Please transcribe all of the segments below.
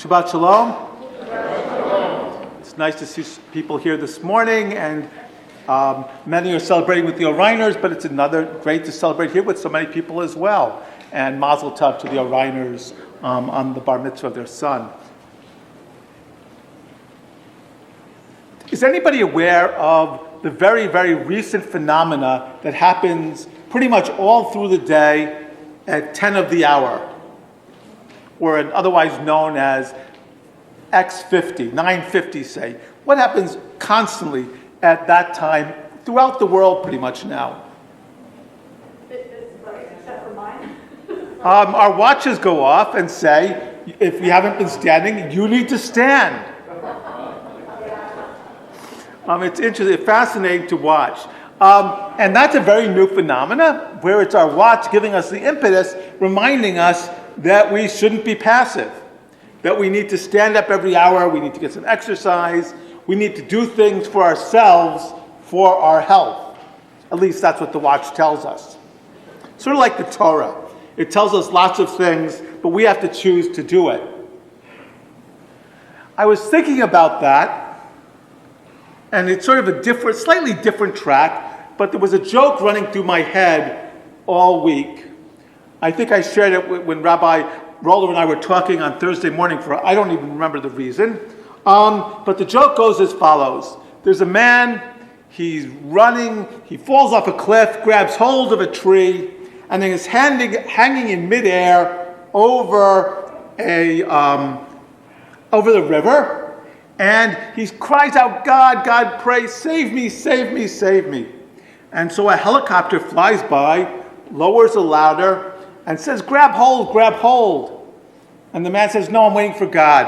Shabbat Shalom. It's nice to see people here this morning, and many are celebrating with the Oriners, but it's great to celebrate here with so many people as well. And Mazel Tov to the Oriners on the bar mitzvah of their son. Is anybody aware of the very, very recent phenomena that happens pretty much all through the day at 10 of the hour, or otherwise known as X50, 9:50 say? What happens constantly at that time throughout the world pretty much now? Except for mine. Our watches go off and say, if you haven't been standing, you need to stand. It's interesting, fascinating to watch. And that's a very new phenomena, where it's our watch giving us the impetus, reminding us that we shouldn't be passive, that we need to stand up every hour, we need to get some exercise, we need to do things for ourselves, for our health. At least that's what the watch tells us. Sort of like the Torah. It tells us lots of things, but we have to choose to do it. I was thinking about that, and it's sort of a slightly different track, but there was a joke running through my head all week. I think I shared it when Rabbi Roller and I were talking on Thursday morning I don't even remember the reason. But the joke goes as follows. There's a man, he's running, he falls off a cliff, grabs hold of a tree, and then is hanging in midair over the river. And he cries out, God, God, pray, save me, save me, save me. And so a helicopter flies by, lowers a ladder, and says, grab hold, grab hold. And the man says, no, I'm waiting for God.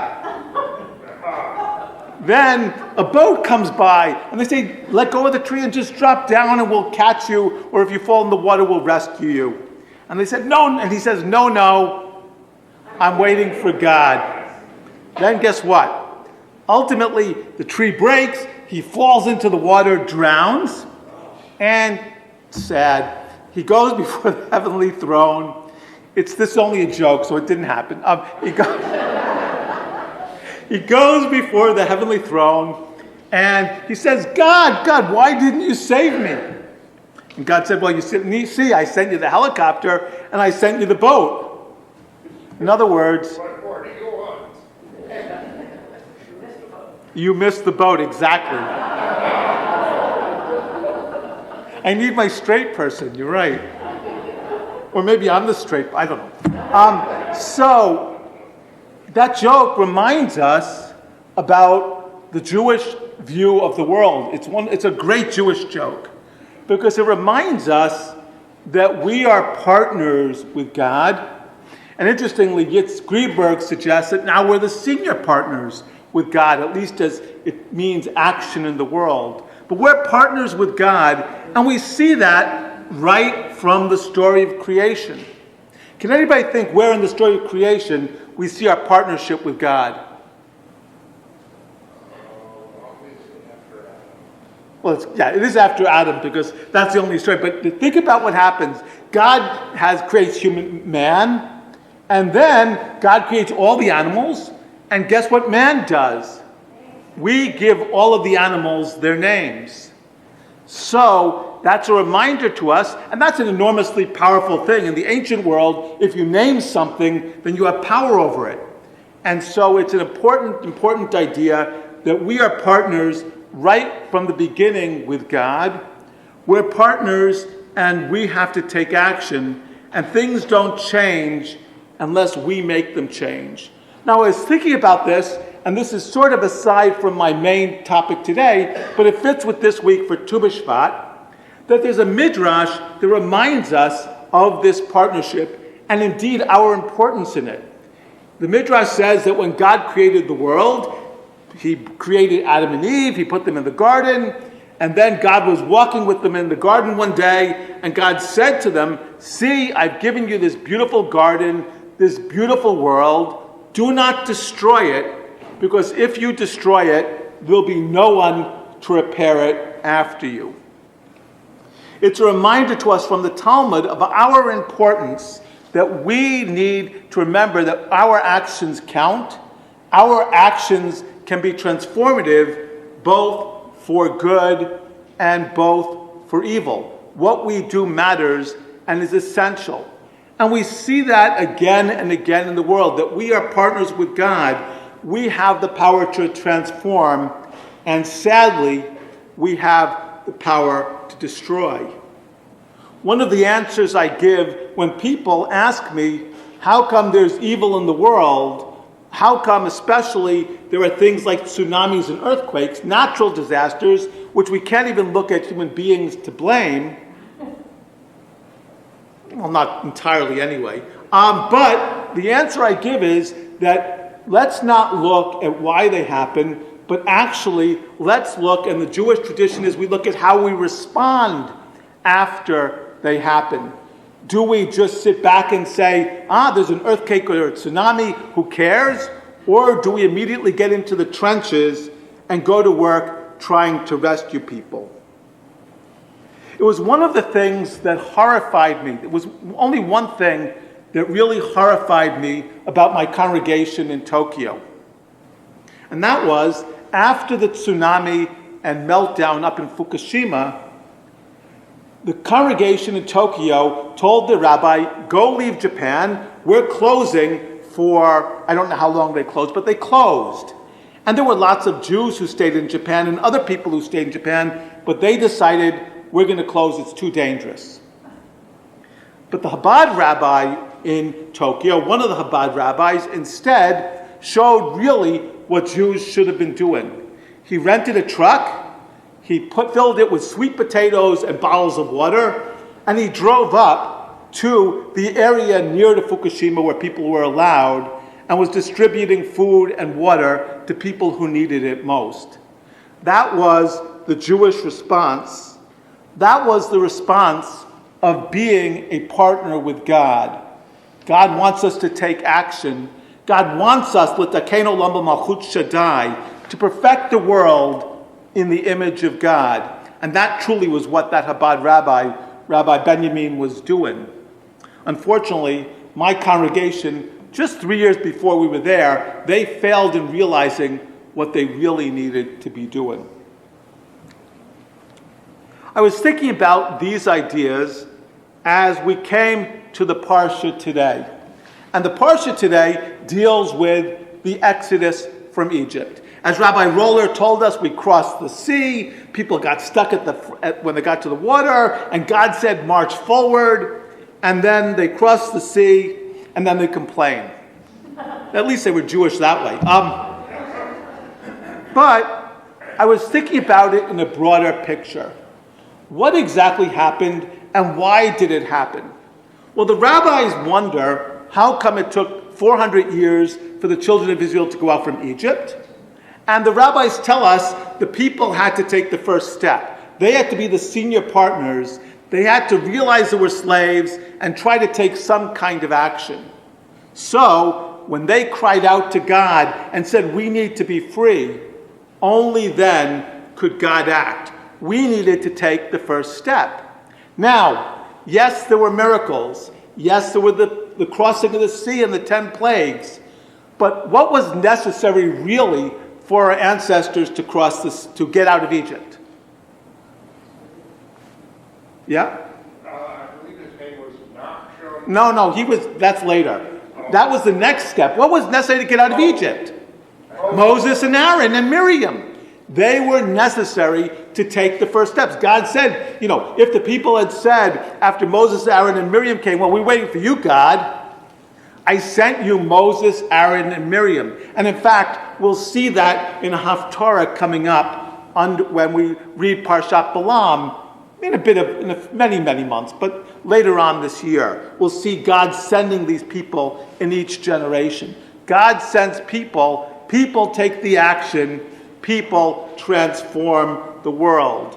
Then a boat comes by, and they say, let go of the tree and just drop down and we'll catch you, or if you fall in the water, we'll rescue you. And they said, no, and he says, no, I'm waiting for God. Then guess what? Ultimately, the tree breaks, he falls into the water, drowns, and sad, he goes before the heavenly throne. This is only a joke, so it didn't happen. He goes before the heavenly throne, and he says, God, God, why didn't you save me? And God said, well, you see, I sent you the helicopter, and I sent you the boat. In other words, you missed the boat, exactly. I need my straight person, you're right. Or maybe I'm the straight, I don't know. So, that joke reminds us about the Jewish view of the world. It's a great Jewish joke, because it reminds us that we are partners with God. And interestingly, Yitz Greenberg suggests that now we're the senior partners with God, at least as it means action in the world. But we're partners with God, and we see that right from the story of creation. Can anybody think where in the story of creation we see our partnership with God? Well, it is after Adam, because that's the only story. But think about what happens. God creates human man, and then God creates all the animals. And guess what man does? We give all of the animals their names. So that's a reminder to us, and that's an enormously powerful thing. In the ancient world, if you name something, then you have power over it. And so it's an important idea that we are partners right from the beginning with God. We're partners, and we have to take action, and things don't change unless we make them change. Now, I was thinking about this, and this is sort of aside from my main topic today, but it fits with this week for Tu B'Shvat, that there's a midrash that reminds us of this partnership, and indeed our importance in it. The midrash says that when God created the world, he created Adam and Eve, he put them in the garden, and then God was walking with them in the garden one day, and God said to them, see, I've given you this beautiful garden, this beautiful world. Do not destroy it, because if you destroy it, there'll be no one to repair it after you. It's a reminder to us from the Talmud of our importance, that we need to remember that our actions count, Our actions can be transformative both for good and both for evil. What we do matters and is essential. And we see that again and again in the world, that we are partners with God. We have the power to transform, and sadly, we have the power to destroy. One of the answers I give when people ask me, how come there's evil in the world? How come especially there are things like tsunamis and earthquakes, natural disasters, which we can't even look at human beings to blame? Well, not entirely anyway. But the answer I give is that let's not look at why they happen, but actually let's look, and the Jewish tradition is we look at how we respond after they happen. Do we just sit back and say, there's an earthquake or a tsunami, who cares? Or do we immediately get into the trenches and go to work trying to rescue people? It was one of the things that horrified me. It was only one thing that really horrified me about my congregation in Tokyo. And that was, after the tsunami and meltdown up in Fukushima, the congregation in Tokyo told the rabbi, go leave Japan, we're closing for, I don't know how long they closed, but they closed. And there were lots of Jews who stayed in Japan and other people who stayed in Japan, but they decided, we're going to close, it's too dangerous. But the Chabad rabbi in Tokyo, one of the Chabad rabbis, instead showed really what Jews should have been doing. He rented a truck, he filled it with sweet potatoes and bottles of water, and he drove up to the area near to Fukushima where people were allowed and was distributing food and water to people who needed it most. That was the Jewish response. That was the response of being a partner with God. God wants us to take action. God wants us, l'takeno olam b'malchut Shaddai, to perfect the world in the image of God. And that truly was what that Chabad rabbi, Rabbi Benjamin, was doing. Unfortunately, my congregation, just 3 years before we were there, they failed in realizing what they really needed to be doing. I was thinking about these ideas as we came to the Parsha today. And the Parsha today deals with the Exodus from Egypt. As Rabbi Roller told us, we crossed the sea, people got stuck when they got to the water, and God said, march forward, and then they crossed the sea, and then they complained. At least they were Jewish that way. But I was thinking about it in a broader picture. What exactly happened, and why did it happen? Well, the rabbis wonder how come it took 400 years for the children of Israel to go out from Egypt. And the rabbis tell us the people had to take the first step. They had to be the senior partners. They had to realize they were slaves and try to take some kind of action. So, when they cried out to God and said, we need to be free, only then could God act. We needed to take the first step. Now, yes, there were miracles. Yes, there were the crossing of the sea and the 10 plagues. But what was necessary really for our ancestors to cross this, to get out of Egypt? Yeah? I believe his name was Nachshon. No, that's later. That was the next step. What was necessary to get out of Egypt? Moses and Aaron and Miriam. They were necessary to take the first steps. God said, if the people had said after Moses, Aaron, and Miriam came, well, we're waiting for you, God. I sent you Moses, Aaron, and Miriam. And in fact, we'll see that in a Haftarah coming up when we read Parashat Balaam in many, many months, but later on this year. We'll see God sending these people in each generation. God sends people take the action, people transform the world.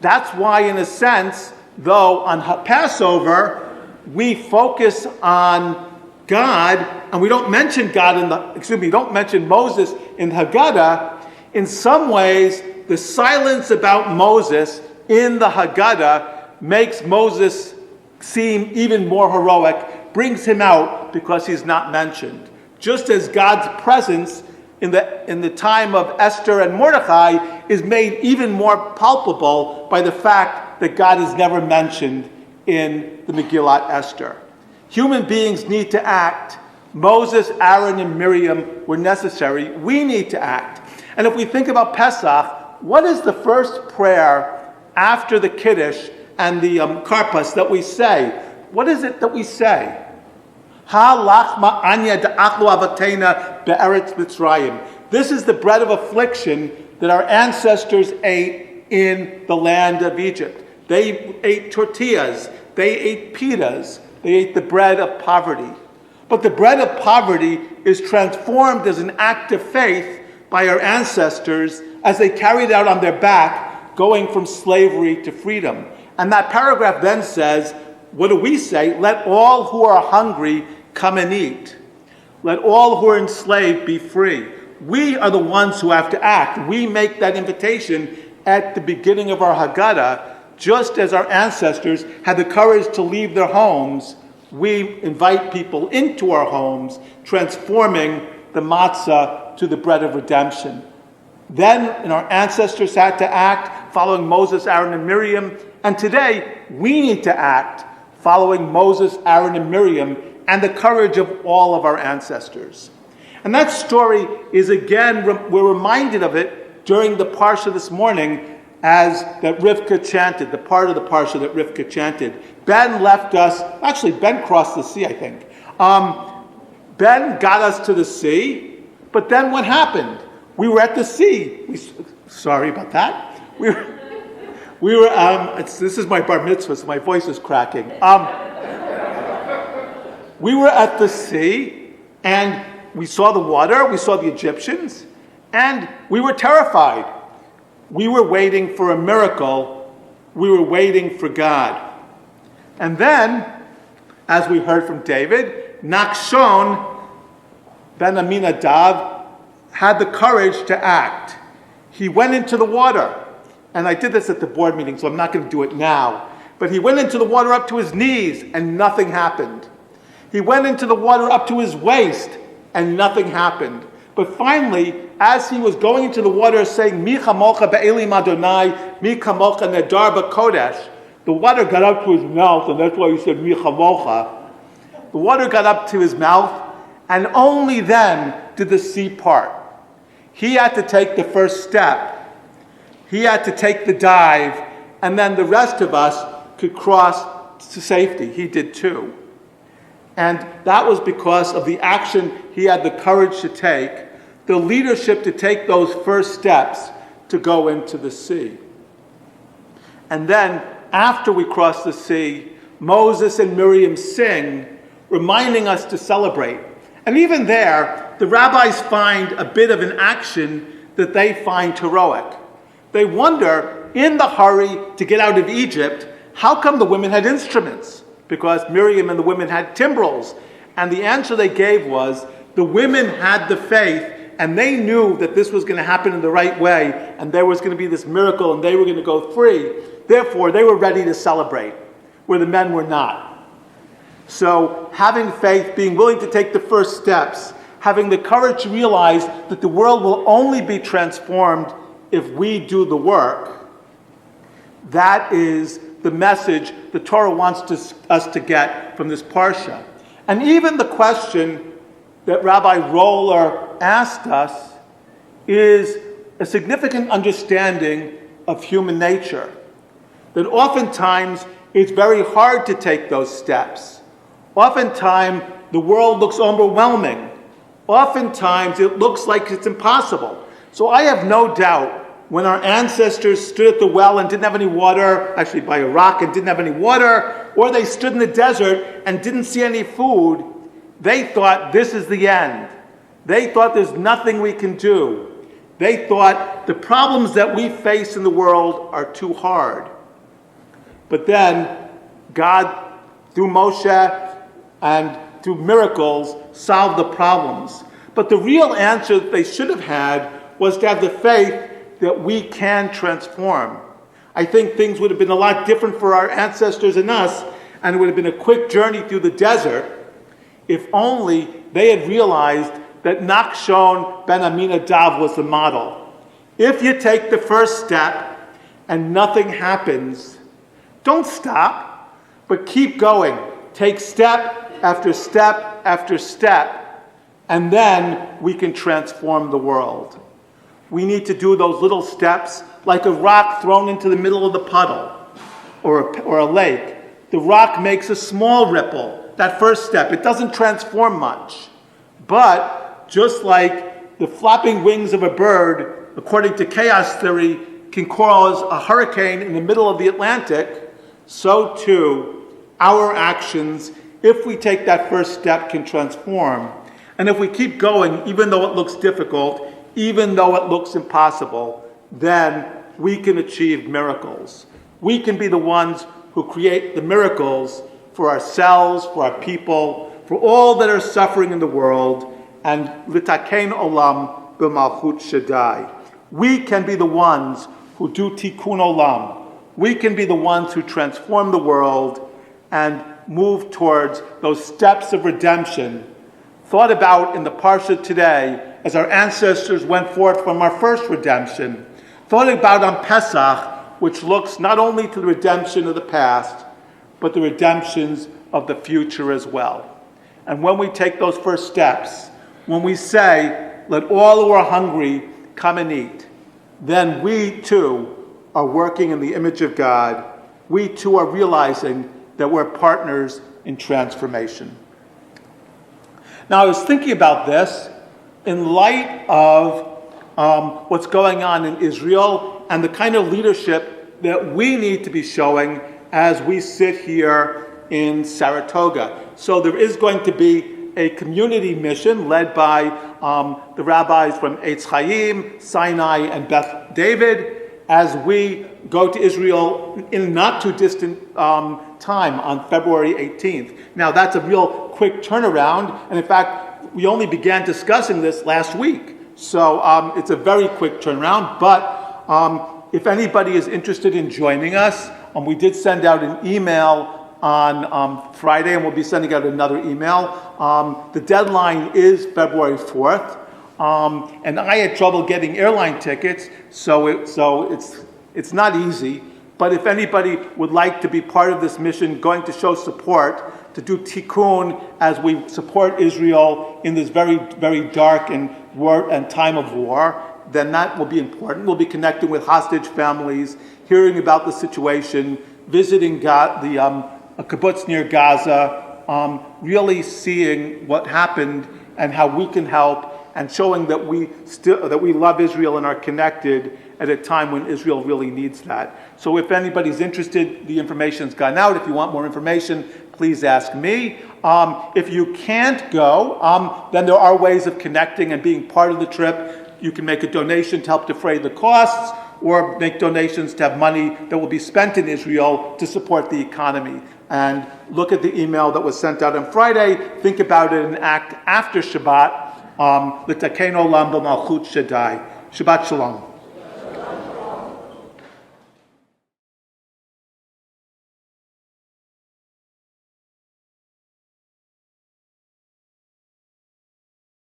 That's why, in a sense, though on Passover, we focus on God, and we don't mention don't mention Moses in Haggadah. In some ways, the silence about Moses in the Haggadah makes Moses seem even more heroic, brings him out because he's not mentioned. Just as God's presence in the time of Esther and Mordecai is made even more palpable by the fact that God is never mentioned in the Megillat Esther. Human beings need to act. Moses, Aaron, and Miriam were necessary. We need to act. And if we think about Pesach, what is the first prayer after the Kiddush and the Karpas that we say? What is it that we say? Ha lachma anya da'achlu avatena be'eretz Mitzrayim. This is the bread of affliction that our ancestors ate in the land of Egypt. They ate tortillas. They ate pitas. They ate the bread of poverty. But the bread of poverty is transformed as an act of faith by our ancestors as they carried out on their back, going from slavery to freedom. And that paragraph then says, what do we say? Let all who are hungry come and eat. Let all who are enslaved be free. We are the ones who have to act. We make that invitation at the beginning of our Haggadah. Just as our ancestors had the courage to leave their homes, we invite people into our homes, transforming the matzah to the bread of redemption. Then our ancestors had to act, following Moses, Aaron, and Miriam. And today, we need to act, following Moses, Aaron, and Miriam, and the courage of all of our ancestors. And that story is, again, we're reminded of it during the Parsha this morning, as that Rivka chanted, the part of the Parsha that Rivka chanted. Ben left us, actually Ben crossed the sea, I think. Ben got us to the sea, but then what happened? We were at the sea. Sorry about that. This is my bar mitzvah, so my voice is cracking. We were at the sea, and we saw the water, we saw the Egyptians, and we were terrified. We were waiting for a miracle. We were waiting for God. And then, as we heard from David, Nachshon ben Aminadav had the courage to act. He went into the water. And I did this at the board meeting, so I'm not going to do it now. But he went into the water up to his knees, and nothing happened. He went into the water up to his waist, and nothing happened. But finally, as he was going into the water saying, Mi chamocha be'elim Adonai, mi chamocha nedar b'kodesh, the water got up to his mouth, and that's why he said, Mi chamocha. The water got up to his mouth, and only then did the sea part. He had to take the first step. He had to take the dive, and then the rest of us could cross to safety. He did too. And that was because of the action he had the courage to take, the leadership to take those first steps to go into the sea. And then, after we cross the sea, Moses and Miriam sing, reminding us to celebrate. And even there, the rabbis find a bit of an action that they find heroic. They wonder, in the hurry to get out of Egypt, how come the women had instruments? Because Miriam and the women had timbrels. And the answer they gave was, the women had the faith, and they knew that this was going to happen in the right way, and there was going to be this miracle, and they were going to go free. Therefore, they were ready to celebrate, where the men were not. So, having faith, being willing to take the first steps, having the courage to realize that the world will only be transformed if we do the work, that is the message the Torah wants us to get from this Parsha. And even the question that Rabbi Roller asked us is a significant understanding of human nature. That oftentimes it's very hard to take those steps. Oftentimes the world looks overwhelming. Oftentimes it looks like it's impossible. So I have no doubt when our ancestors stood at the well and didn't have any water, actually by a rock and didn't have any water, or they stood in the desert and didn't see any food, they thought this is the end. They thought there's nothing we can do. They thought the problems that we face in the world are too hard. But then God, through Moshe and through miracles, solved the problems. But the real answer that they should have had was to have the faith that we can transform. I think things would have been a lot different for our ancestors and us, and it would have been a quick journey through the desert if only they had realized that Nachshon ben Aminadav was the model. If you take the first step and nothing happens, don't stop, but keep going. Take step after step after step, and then we can transform the world. We need to do those little steps like a rock thrown into the middle of the puddle or a lake. The rock makes a small ripple, that first step. It doesn't transform much. But just like the flapping wings of a bird, according to chaos theory, can cause a hurricane in the middle of the Atlantic, so too our actions, if we take that first step, can transform. And if we keep going, even though it looks difficult, even though it looks impossible, then we can achieve miracles. We can be the ones who create the miracles for ourselves, for our people, for all that are suffering in the world, and litakein olam b'malchut shaddai. We can be the ones who do tikkun olam. We can be the ones who transform the world and move towards those steps of redemption thought about in the Parsha today as our ancestors went forth from our first redemption, thought about on Pesach, which looks not only to the redemption of the past, but the redemptions of the future as well. And when we take those first steps, when we say, let all who are hungry come and eat, then we too are working in the image of God. We too are realizing that we're partners in transformation. Now, I was thinking about this in light of what's going on in Israel and the kind of leadership that we need to be showing as we sit here in Saratoga. So there is going to be a community mission led by the rabbis from Eitz Chaim, Sinai, and Beth David as we go to Israel in a not too distant time on February 18th. Now that's a real quick turnaround, and in fact we only began discussing this last week. So it's a very quick turnaround, but if anybody is interested in joining us, we did send out an email on Friday, and we'll be sending out another email. The deadline is February 4th, and I had trouble getting airline tickets, so it's not easy. But if anybody would like to be part of this mission, going to show support, to do tikkun as we support Israel in this very, very dark and time of war, then that will be important. We'll be connecting with hostage families, hearing about the situation, visiting a kibbutz near Gaza, really seeing what happened and how we can help, and showing that we love Israel and are connected at a time when Israel really needs that. So if anybody's interested, the information's gone out. If you want more information, please ask me. If you can't go, then there are ways of connecting and being part of the trip. You can make a donation to help defray the costs, or make donations to have money that will be spent in Israel to support the economy. And look at the email that was sent out on Friday. Think about it and act after Shabbat. L'takein olam b'malchut shaddai. Shabbat shalom.